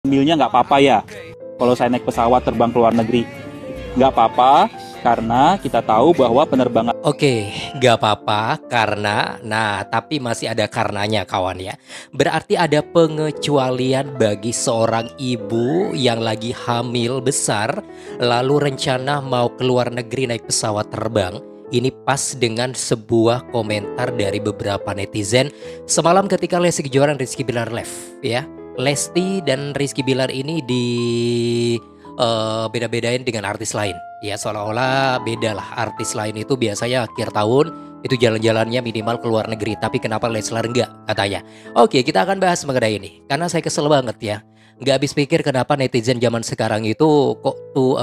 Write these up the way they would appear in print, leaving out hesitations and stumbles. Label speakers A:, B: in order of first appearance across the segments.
A: Milnya nggak apa-apa ya kalau saya naik pesawat terbang ke luar negeri. Nggak apa-apa karena kita tahu bahwa penerbangan.
B: Oke, nggak apa-apa karena, tapi masih ada karenanya kawan ya. Berarti ada pengecualian bagi seorang ibu yang lagi hamil besar, lalu rencana mau ke luar negeri naik pesawat terbang. Ini pas dengan sebuah komentar dari beberapa netizen semalam ketika Lesti Kejora dan Rizky Bilar live ya. Lesti dan Rizky Bilar ini beda-bedain dengan artis lain. Ya seolah-olah beda lah, artis lain itu biasanya akhir tahun itu jalan-jalannya minimal ke luar negeri. Tapi kenapa Leslar enggak katanya. Oke, kita akan bahas mengenai ini karena saya kesel banget ya. Nggak habis pikir kenapa netizen zaman sekarang itu kok tuh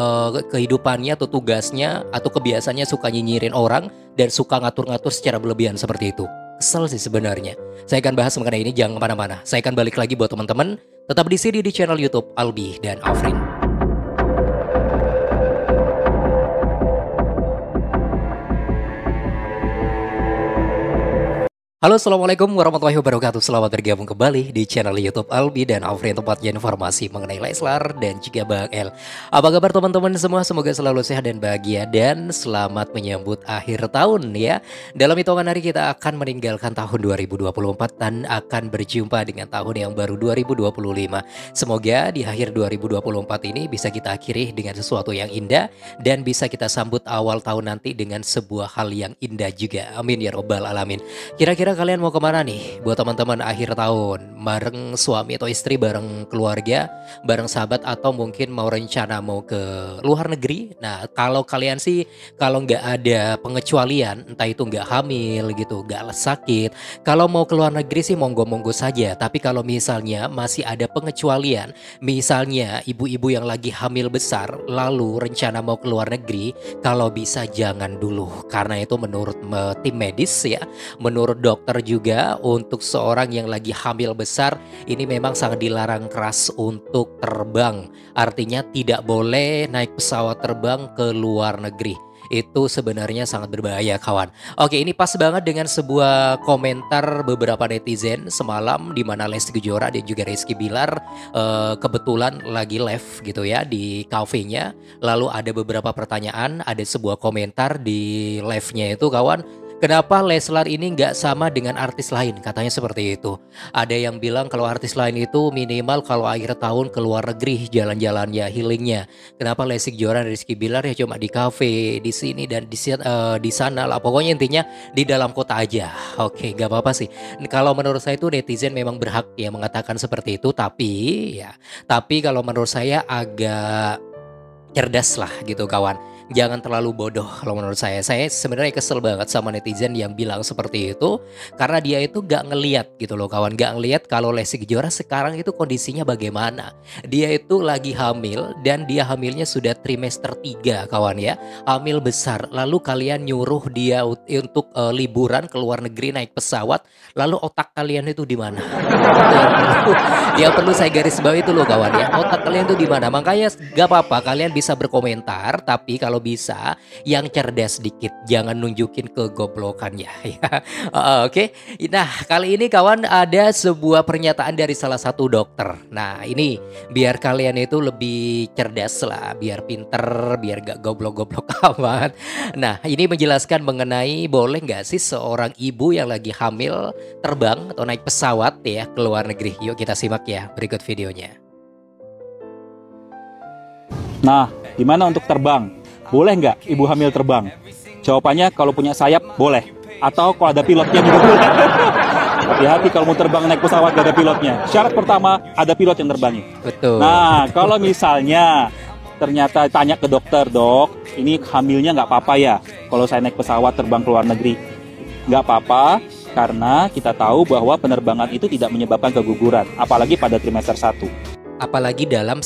B: kehidupannya atau tugasnya atau kebiasaannya suka nyinyirin orang dan suka ngatur-ngatur secara berlebihan seperti itu. Kesel sih sebenarnya. Saya akan bahas mengenai ini, jangan kemana-mana. Saya akan balik lagi buat teman-teman. Tetap di sini di channel YouTube Albi dan Afrin. Halo, assalamualaikum warahmatullahi wabarakatuh. Selamat bergabung kembali di channel YouTube Albi dan Afrin, tempatnya informasi mengenai Leslar dan juga Bang El. Apa kabar teman-teman semua? Semoga selalu sehat dan bahagia dan selamat menyambut akhir tahun ya. Dalam hitungan hari kita akan meninggalkan tahun 2024 dan akan berjumpa dengan tahun yang baru 2025. Semoga di akhir 2024 ini bisa kita akhiri dengan sesuatu yang indah dan bisa kita sambut awal tahun nanti dengan sebuah hal yang indah juga. Amin ya robbal alamin. Kira-kira kalian mau kemana nih buat teman-teman akhir tahun? Bareng suami atau istri, bareng keluarga, bareng sahabat, atau mungkin mau rencana mau ke luar negeri? Nah, kalau kalian sih, kalau nggak ada pengecualian, entah itu nggak hamil gitu, nggak sakit, kalau mau ke luar negeri sih monggo-monggo saja. Tapi kalau misalnya masih ada pengecualian, misalnya ibu-ibu yang lagi hamil besar, lalu rencana mau ke luar negeri, kalau bisa jangan dulu. Karena itu menurut tim medis ya, menurut dokter juga, untuk seorang yang lagi hamil besar ini memang sangat dilarang keras untuk terbang. Artinya tidak boleh naik pesawat terbang ke luar negeri. Itu sebenarnya sangat berbahaya kawan. Oke, ini pas banget dengan sebuah komentar beberapa netizen semalam di mana Lesti Kejora dan juga Rizky Bilar kebetulan lagi live gitu ya di cafe-nya. Lalu ada beberapa pertanyaan, ada sebuah komentar di live-nya itu kawan. Kenapa Leslar ini nggak sama dengan artis lain? Katanya seperti itu. Ada yang bilang kalau artis lain itu minimal kalau akhir tahun ke luar negeri jalan-jalannya, healingnya. Kenapa Lesti Kejora dan Rizky Bilar ya cuma di kafe, di sini dan di sana lah. Pokoknya intinya di dalam kota aja. Oke, nggak apa-apa sih. Kalau menurut saya itu netizen memang berhak ya mengatakan seperti itu. Tapi kalau menurut saya agak cerdas lah gitu kawan. Jangan terlalu bodoh kalau menurut saya. Saya sebenarnya kesel banget sama netizen yang bilang seperti itu. Karena dia itu gak ngeliat gitu loh kawan. Gak ngeliat kalau Lesti Kejora sekarang itu kondisinya bagaimana. Dia itu lagi hamil dan dia hamilnya sudah trimester 3 kawan ya. Hamil besar. Lalu kalian nyuruh dia untuk liburan ke luar negeri naik pesawat. Lalu otak kalian itu di mana? Yang perlu saya garis bawahi itu loh kawan ya. Otak kalian itu di mana? Makanya gak apa-apa kalian bisa berkomentar, tapi kalau bisa yang cerdas sedikit, jangan nunjukin kegoblokannya ya. Oke. Nah, kali ini kawan ada sebuah pernyataan dari salah satu dokter. Nah, ini biar kalian itu lebih cerdas lah, biar pinter, biar gak goblok-goblok amat. Nah, ini menjelaskan mengenai boleh nggak sih seorang ibu yang lagi hamil terbang atau naik pesawat ya ke luar negeri. Yuk kita simak ya berikut videonya.
A: Nah, gimana untuk terbang? Boleh nggak ibu hamil terbang? Jawabannya kalau punya sayap boleh. Atau kalau ada pilotnya juga boleh. Hati-hati kalau mau terbang naik pesawat gak ada pilotnya. Syarat pertama ada pilot yang terbangin.
B: Betul.
A: Nah, kalau misalnya ternyata tanya ke dokter, dok, ini hamilnya nggak apa-apa ya kalau saya naik pesawat terbang ke luar negeri? Nggak apa-apa karena kita tahu bahwa penerbangan itu tidak menyebabkan keguguran, apalagi pada trimester 1.
B: Apalagi dalam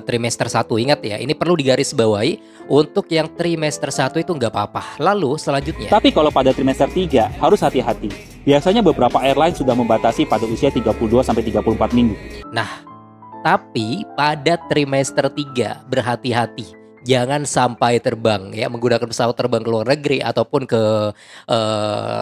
B: trimester 1, ingat ya, ini perlu digarisbawahi. Untuk yang trimester 1 itu nggak apa-apa. Lalu selanjutnya.
A: Tapi kalau pada trimester 3 harus hati-hati. Biasanya beberapa airline sudah membatasi pada usia 32-34 minggu.
B: Nah, tapi pada trimester 3 berhati-hati. Jangan sampai terbang ya, menggunakan pesawat terbang ke luar negeri ataupun ke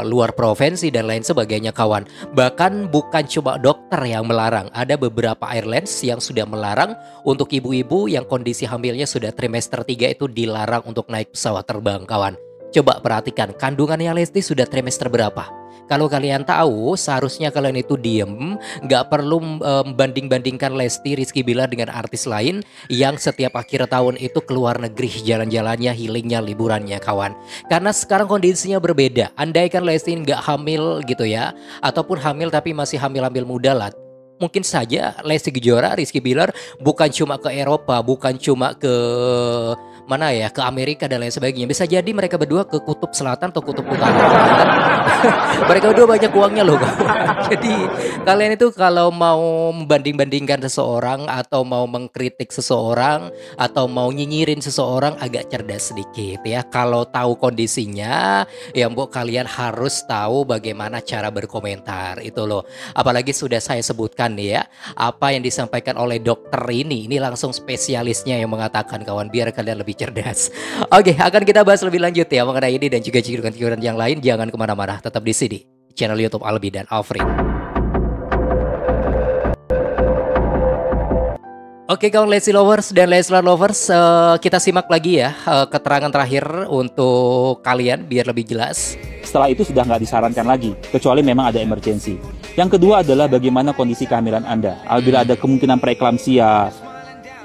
B: luar provinsi dan lain sebagainya kawan. Bahkan bukan cuma dokter yang melarang, ada beberapa airlines yang sudah melarang untuk ibu-ibu yang kondisi hamilnya sudah trimester 3 itu dilarang untuk naik pesawat terbang kawan. Coba perhatikan kandungannya Lesti sudah trimester berapa. Kalau kalian tahu, seharusnya kalian itu diem, nggak perlu membanding-bandingkan Lesti Rizky Bilar dengan artis lain yang setiap akhir tahun itu keluar negeri jalan-jalannya, healingnya, liburannya kawan. Karena sekarang kondisinya berbeda. Andaikan Lesti nggak hamil gitu ya, ataupun hamil tapi masih hamil-hamil muda lah. Mungkin saja Lesti Kejora, Rizky Bilar bukan cuma ke Eropa, bukan cuma ke mana ya, ke Amerika dan lain sebagainya. Bisa jadi mereka berdua ke kutub selatan atau kutub utara. Mereka berdua banyak uangnya loh. Jadi kalian itu kalau mau membanding-bandingkan seseorang atau mau mengkritik seseorang atau mau nyinyirin seseorang agak cerdas sedikit ya. Kalau tahu kondisinya, ya mbok kalian harus tahu bagaimana cara berkomentar itu loh. Apalagi sudah saya sebutkan nih ya, apa yang disampaikan oleh dokter ini langsung spesialisnya yang mengatakan kawan, biar kalian lebih cerdas. Oke, akan kita bahas lebih lanjut ya mengenai ini dan juga cidukan-cidukan yang lain. Jangan kemana-mana, tetap di sini channel YouTube Albi dan Alfred. Oke kawan Lesti Lovers dan Leslar Lovers, kita simak lagi ya keterangan terakhir untuk kalian biar lebih jelas.
A: Setelah itu sudah nggak disarankan lagi, kecuali memang ada emergensi. Yang kedua adalah bagaimana kondisi kehamilan Anda. Apabila ada kemungkinan preeklamsia,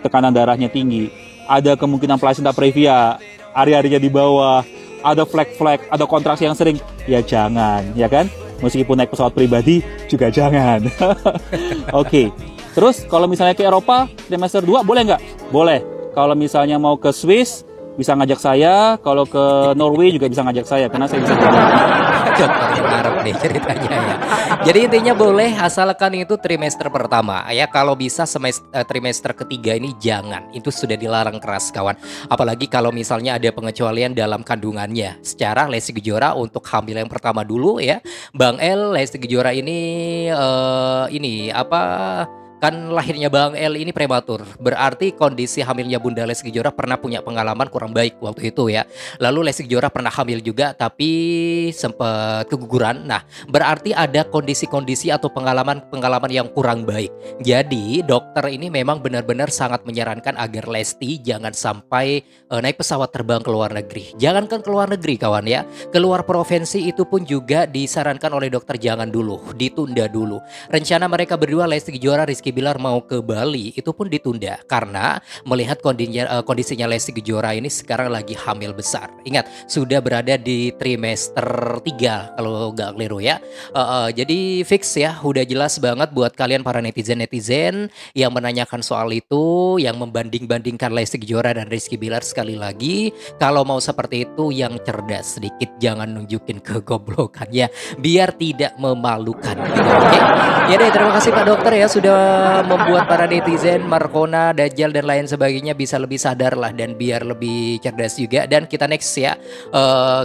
A: tekanan darahnya tinggi, ada kemungkinan placenta previa, ari-arinya di bawah, ada flag-flag, ada kontraksi yang sering, ya jangan, ya kan? Meskipun naik pesawat pribadi juga jangan. Oke. Terus kalau misalnya ke Eropa, trimester 2 boleh nggak? Boleh. Kalau misalnya mau ke Swiss, bisa ngajak saya. Kalau ke Norway juga bisa ngajak saya, karena saya bisa jalan.
B: Dokternya ngarep nih ceritanya ya. Jadi intinya boleh asalkan itu trimester pertama ya. Kalau bisa trimester ketiga ini jangan. Itu sudah dilarang keras kawan. Apalagi kalau misalnya ada pengecualian dalam kandungannya. Secara Lesti Kejora untuk hamil yang pertama dulu ya. Bang El, Lesti Kejora ini kan lahirnya Bang El ini prematur. Berarti kondisi hamilnya Bunda Lesti Kejora pernah punya pengalaman kurang baik waktu itu ya. Lalu Lesti Kejora pernah hamil juga tapi sempat keguguran. Nah, berarti ada kondisi-kondisi atau pengalaman yang kurang baik. Jadi, dokter ini memang benar-benar sangat menyarankan agar Lesti jangan sampai naik pesawat terbang ke luar negeri. Jangankan ke luar negeri kawan ya. Keluar provinsi itu pun juga disarankan oleh dokter jangan dulu, ditunda dulu. Rencana mereka berdua Lesti Kejora, Rizky Bilar mau ke Bali itu pun ditunda karena melihat kondisinya Lesti Kejora ini sekarang lagi hamil besar. Ingat, sudah berada di trimester 3 kalau nggak keliru ya. Jadi fix ya, udah jelas banget buat kalian para netizen-netizen yang menanyakan soal itu, yang membanding-bandingkan Lesti Kejora dan Rizky Bilar. Sekali lagi, kalau mau seperti itu yang cerdas sedikit, jangan nunjukin kegoblokannya biar tidak memalukan gitu, oke? Ya deh, terima kasih Pak Dokter ya sudah membuat para netizen, Markona, Dajjal dan lain sebagainya bisa lebih sadar lah dan biar lebih cerdas juga. Dan kita next ya,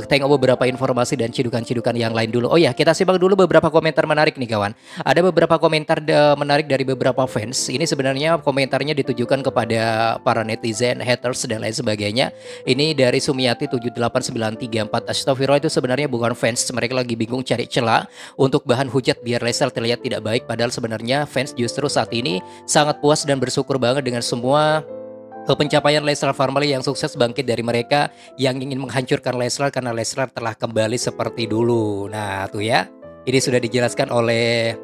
B: tengok beberapa informasi dan cidukan-cidukan yang lain dulu. Oh ya, kita simak dulu beberapa komentar menarik nih kawan. Ada beberapa komentar menarik dari beberapa fans. Ini sebenarnya komentarnya ditujukan kepada para netizen, haters dan lain sebagainya. Ini dari Sumiati 78934. Astagfirullah, itu sebenarnya bukan fans, mereka lagi bingung cari celah untuk bahan hujat biar Leslar terlihat tidak baik. Padahal sebenarnya fans justru saat ini sangat puas dan bersyukur banget dengan semua pencapaian Leslar Family yang sukses bangkit dari mereka yang ingin menghancurkan Leslar karena Leslar telah kembali seperti dulu. Nah tuh ya, ini sudah dijelaskan oleh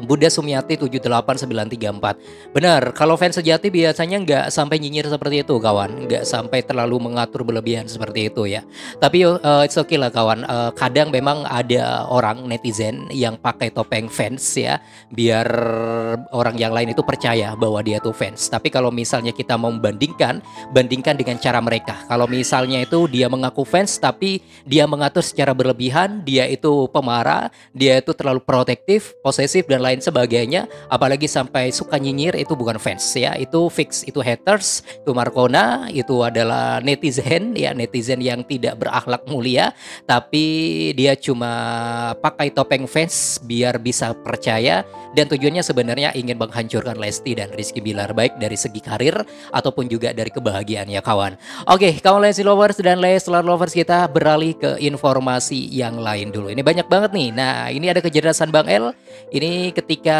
B: Bunda Sumiati 78934. Benar, kalau fans sejati biasanya nggak sampai nyinyir seperti itu kawan, nggak sampai terlalu mengatur berlebihan seperti itu ya. Tapi it's okay lah kawan. Kadang memang ada orang netizen yang pakai topeng fans ya, biar orang yang lain itu percaya bahwa dia tuh fans. Tapi kalau misalnya kita mau bandingkan dengan cara mereka. Kalau misalnya itu dia mengaku fans tapi dia mengatur secara berlebihan, dia itu pemarah, dia itu terlalu protektif. posesif dan lain sebagainya, apalagi sampai suka nyinyir, itu bukan fans ya, itu fix, itu haters, itu Markona, itu adalah netizen ya, netizen yang tidak berakhlak mulia, tapi dia cuma pakai topeng fans biar bisa percaya, dan tujuannya sebenarnya ingin menghancurkan Lesti dan Rizky Bilar, baik dari segi karir ataupun juga dari kebahagiaan ya kawan. Oke, kawan Lesti lovers dan Leslar lovers, kita beralih ke informasi yang lain dulu. Ini banyak banget nih. Nah, ini ada kecerdasan Bang El. Ini ketika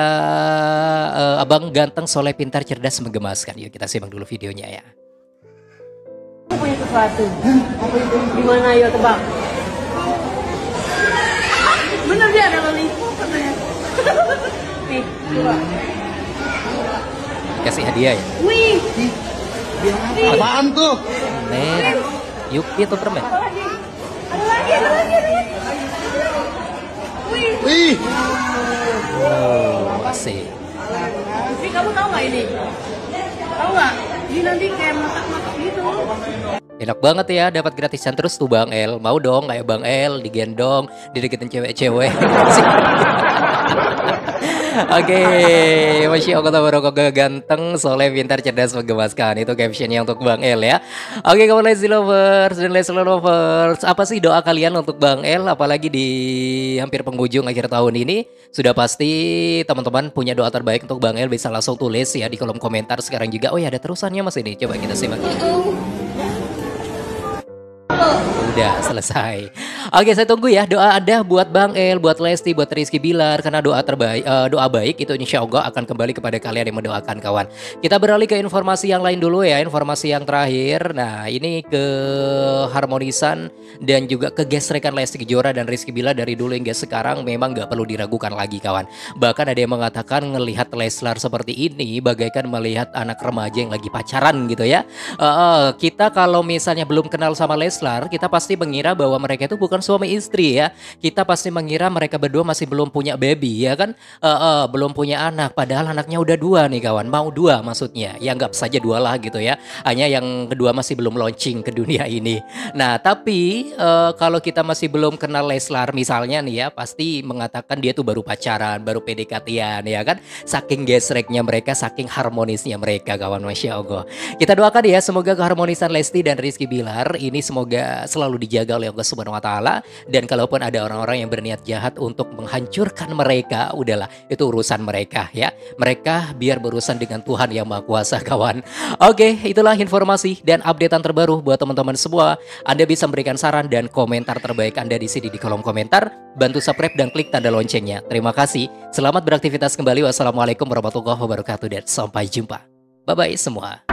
B: abang ganteng, soleh, pintar, cerdas, menggemaskan. Yuk kita simak dulu videonya ya.
C: Aku punya sesuatu. Apa itu? Gimana, ayo tebak. Bener, dia ada lollipop katanya. Nih, coba.
B: Kasih hadiah ya.
C: Wih.
D: Apaan tuh?
B: Nih, Yuki atau permen?
C: Ada lagi. Wih.
D: Wih,
B: Oh, asik.
C: Ini kamu tahu nggak ini? Tahu nggak? Ini nanti kayak masak-masak gitu.
B: Enak banget ya, dapat gratisan terus tuh Bang El. Mau dong kayak Bang El, digendong, dideketin cewek-cewek. Oke, Masya Allah, tabarakallah, ganteng, soleh, pintar, cerdas, menggemaskan. Itu captionnya untuk Bang El ya. Oke, kawan Lesti lovers dan Leslar lovers, apa sih doa kalian untuk Bang El? Apalagi di hampir penghujung akhir tahun ini, sudah pasti teman-teman punya doa terbaik untuk Bang El. Bisa langsung tulis ya di kolom komentar sekarang juga. Oh ya, ada terusannya Mas ini. Coba kita simak. Udah selesai. Oke, saya tunggu ya doa Anda buat Bang El, buat Lesti, buat Rizky Bilar, karena doa terbaik, doa baik itu insya Allah akan kembali kepada kalian yang mendoakan kawan. Kita beralih ke informasi yang lain dulu ya, informasi yang terakhir. Nah, ini ke harmonisan dan juga kegesrekan Lesti Kejora dan Rizky Bilar dari dulu hingga sekarang memang nggak perlu diragukan lagi kawan. Bahkan ada yang mengatakan ngelihat Leslar seperti ini bagaikan melihat anak remaja yang lagi pacaran gitu ya. Kita kalau misalnya belum kenal sama Leslar, kita pasti mengira bahwa mereka itu bukan suami istri ya. Kita pasti mengira mereka berdua masih belum punya baby ya kan, belum punya anak. Padahal anaknya udah 2 nih kawan, mau 2 maksudnya. Ya anggap saja 2 lah gitu ya. Hanya yang kedua masih belum launching ke dunia ini. Nah tapi kalau kita masih belum kenal Leslar misalnya nih ya, pasti mengatakan dia tuh baru pacaran, baru PDKT-an ya kan. Saking gesreknya mereka, saking harmonisnya mereka kawan, Masya Allah. Kita doakan ya semoga keharmonisan Lesti dan Rizky Bilar ini semoga selalu dijaga oleh Allah Subhanahu wa taala, dan kalaupun ada orang-orang yang berniat jahat untuk menghancurkan mereka, udahlah itu urusan mereka ya. Mereka biar berurusan dengan Tuhan yang Maha Kuasa kawan. Oke, itulah informasi dan updatean terbaru buat teman-teman semua. Anda bisa memberikan saran dan komentar terbaik Anda di sini di kolom komentar. Bantu subscribe dan klik tanda loncengnya. Terima kasih. Selamat beraktivitas kembali. Wassalamualaikum warahmatullahi wabarakatuh dan sampai jumpa. Bye bye semua.